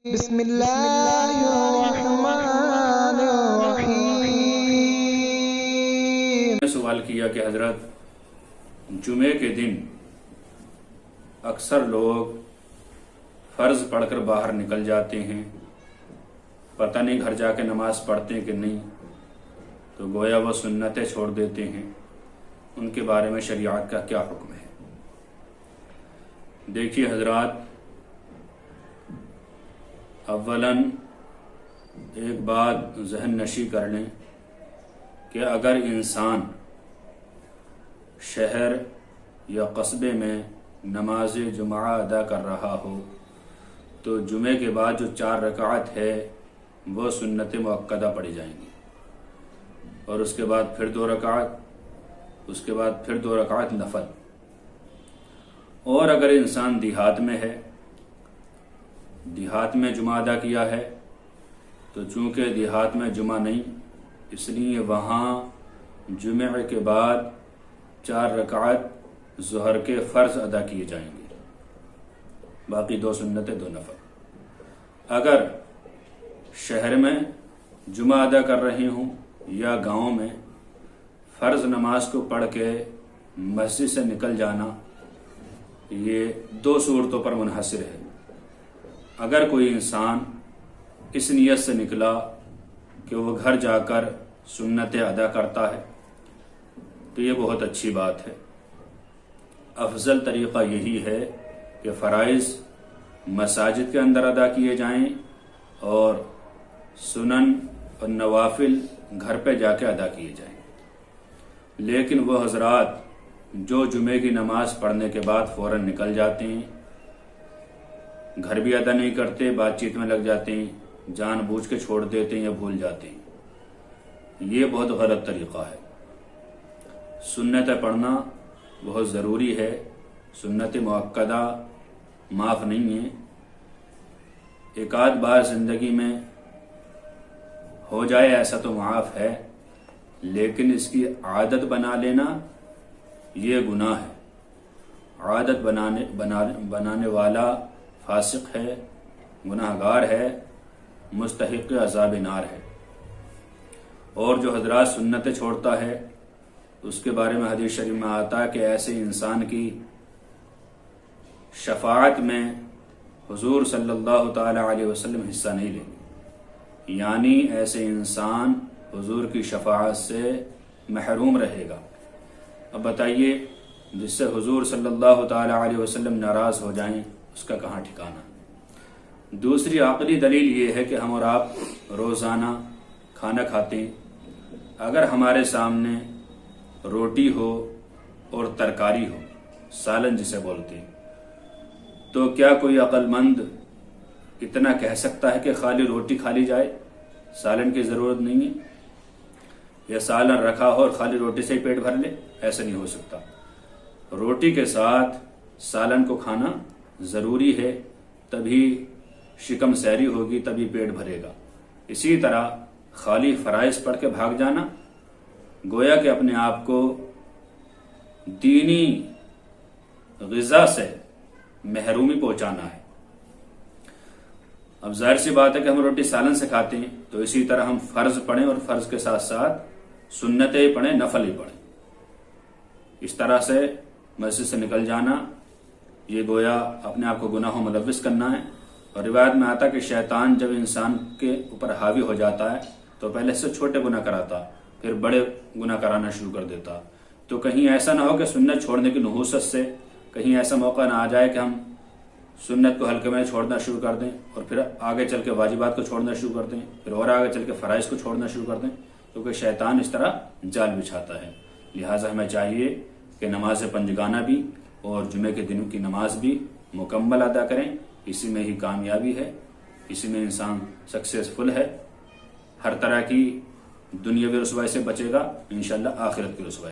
بسم اللہ الرحمن الرحیم۔ سوال کیا کہ حضرت جمعے کے دن اکثر لوگ فرض پڑھ کر باہر نکل جاتے ہیں، پتہ نہیں گھر جا کے نماز پڑھتے ہیں کہ نہیں، تو گویا وہ سنتیں چھوڑ دیتے ہیں، ان کے بارے میں شریعت کا کیا حکم ہے؟ دیکھیے حضرات، اولاً ایک بات ذہن نشی کر لیں کہ اگر انسان شہر یا قصبے میں نماز جمعہ ادا کر رہا ہو تو جمعے کے بعد جو 4 رکعت ہے وہ سنت مؤکدہ پڑھی جائیں گی، اور اس کے بعد پھر 2 رکعت، اس کے بعد پھر 2 رکعت نفل۔ اور اگر انسان دیہات میں ہے، دیہات میں جمعہ ادا کیا ہے، تو چونکہ دیہات میں جمعہ نہیں، اس لیے وہاں جمعے کے بعد 4 رکعت ظہر کے فرض ادا کیے جائیں گے، باقی 2 سنتیں 2 نفل۔ اگر شہر میں جمعہ ادا کر رہے ہوں یا گاؤں میں، فرض نماز کو پڑھ کے مسجد سے نکل جانا یہ 2 صورتوں پر منحصر ہے۔ اگر کوئی انسان اس نیت سے نکلا کہ وہ گھر جا کر سنتیں ادا کرتا ہے تو یہ بہت اچھی بات ہے۔ افضل طریقہ یہی ہے کہ فرائض مساجد کے اندر ادا کیے جائیں اور سنن اور نوافل گھر پہ جا کے ادا کیے جائیں۔ لیکن وہ حضرات جو جمعے کی نماز پڑھنے کے بعد فوراً نکل جاتے ہیں، گھر بھی ادا نہیں کرتے، بات چیت میں لگ جاتے ہیں، جان بوجھ کے چھوڑ دیتے ہیں یا بھول جاتے ہیں، یہ بہت غلط طریقہ ہے۔ سنتیں پڑھنا بہت ضروری ہے، سنت مؤکدہ معاف نہیں ہے۔ ایک آدھ بار زندگی میں ہو جائے ایسا تو معاف ہے، لیکن اس کی عادت بنا لینا یہ گناہ ہے۔ عادت بنانے والا فاسق ہے، گناہگار ہے، مستحق عذاب نار ہے۔ اور جو حضرات سنتیں چھوڑتا ہے اس کے بارے میں حدیث شریف میں آتا ہے کہ ایسے انسان کی شفاعت میں حضور صلی اللہ تعالی علیہ وسلم حصہ نہیں لیں گے، یعنی ایسے انسان حضور کی شفاعت سے محروم رہے گا۔ اب بتائیے، جس سے حضور صلی اللہ تعالی علیہ وسلم ناراض ہو جائیں اس کا کہاں ٹھکانہ۔ دوسری عقلی دلیل یہ ہے کہ ہم اور آپ روزانہ کھانا کھاتے ہیں، اگر ہمارے سامنے روٹی ہو اور ترکاری ہو، سالن جسے بولتے ہیں، تو کیا کوئی عقل مند اتنا کہہ سکتا ہے کہ خالی روٹی کھا لی جائے، سالن کی ضرورت نہیں ہے؟ یا سالن رکھا ہو اور خالی روٹی سے ہی پیٹ بھر لے؟ ایسا نہیں ہو سکتا۔ روٹی کے ساتھ سالن کو کھانا ضروری ہے، تبھی شکم سیری ہوگی، تبھی پیٹ بھرے گا۔ اسی طرح خالی فرائض پڑھ کے بھاگ جانا گویا کہ اپنے آپ کو دینی غذا سے محرومی پہنچانا ہے۔ اب ظاہر سی بات ہے کہ ہم روٹی سالن سے کھاتے ہیں، تو اسی طرح ہم فرض پڑھیں اور فرض کے ساتھ ساتھ سنتیں ہی پڑھیں، نفل ہی پڑھیں۔ اس طرح سے مسجد سے نکل جانا یہ گویا اپنے آپ کو گناہوں ملوث کرنا ہے۔ اور روایت میں آتا کہ شیطان جب انسان کے اوپر حاوی ہو جاتا ہے تو پہلے سے چھوٹے گناہ کراتا، پھر بڑے گناہ کرانا شروع کر دیتا۔ تو کہیں ایسا نہ ہو کہ سنت چھوڑنے کی نحوست سے کہیں ایسا موقع نہ آ جائے کہ ہم سنت کو ہلکے میں چھوڑنا شروع کر دیں اور پھر آگے چل کے واجبات کو چھوڑنا شروع کر دیں، پھر اور آگے چل کے فرائض کو چھوڑنا شروع کر دیں، کیونکہ شیطان اس طرح جال بچھاتا ہے۔ لہٰذا ہمیں چاہیے کہ نماز پنجگانہ بھی اور جمعے کے دنوں کی نماز بھی مکمل ادا کریں، اسی میں ہی کامیابی ہے، اسی میں انسان سکسیسفل ہے، ہر طرح کی دنیاوی رسوائی سے بچے گا، انشاءاللہ آخرت کی رسوائی۔